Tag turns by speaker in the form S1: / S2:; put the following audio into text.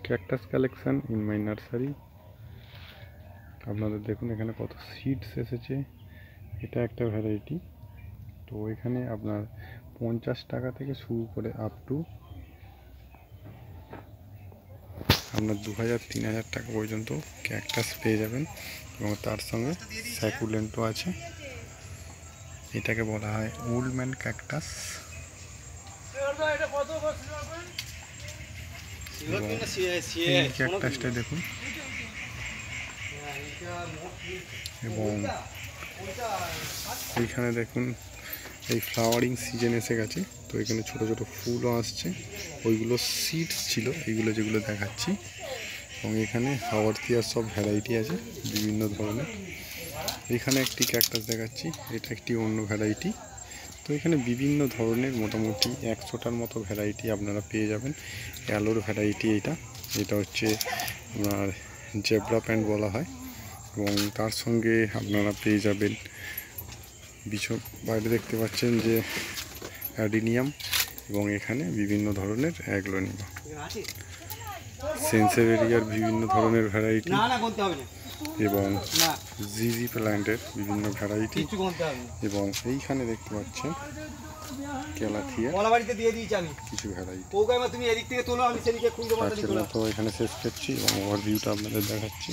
S1: Cactus collection in my nursery. আপনাদের দেখুন এখানে কত সিডস এসেছে। এটা একটা ভ্যারাইটি। তো এখানে আপনার 50 টাকা থেকে শুরু করে আপ টু আপনার 2000-3000 টাকা পর্যন্ত ক্যাকটাস পেয়ে যাবেন, এবং তার সঙ্গে স্যাকুলেন্টও আছে। এটাকে বলা হয় ওল্ড ম্যান ক্যাকটাস। এই ক্যাকটাসটা দেখুন, এবং এইখানে দেখুন এই ফ্লাওয়ারিং সিজন এসে গেছে, তো এখানে ছোট ছোট ফুলও আসছে। ওইগুলো সিডস ছিল, এইগুলো যেগুলো দেখাচ্ছি। এবং এখানে হাওয়ার্থিয়ার সব ভ্যারাইটি আছে বিভিন্ন ধরনের। এখানে একটি ক্যাকটাস দেখাচ্ছি, এটা একটি অন্য ভ্যারাইটি। তো এখানে বিভিন্ন ধরনের মোটামুটি 100টার মতো ভ্যারাইটি আপনারা পেয়ে যাবেন। অ্যালোর ভ্যারাইটি এটা হচ্ছে আপনার জেব্রা প্যান্ট বলা হয়, এবং তার সঙ্গে আপনারা পেয়ে যাবেন বাইরে দেখতে পাচ্ছেন যে অ্যাডিনিয়াম, এবং এখানে বিভিন্ন ধরনের অ্যাগ্লোনিমা, সেন্সেভেরিয়ার বিভিন্ন ধরনের ভ্যারাইটি, এবং জিজি প্ল্যান্টের বিভিন্ন ভ্যারাইটি, এবং এইখানে দেখতে পাচ্ছেন ক্যালাথিয়া কিছু ভ্যারাইটি। আজকের মতো এখানে শেষ করছি এবং ওভারভিউটা আপনাদের দেখাচ্ছি।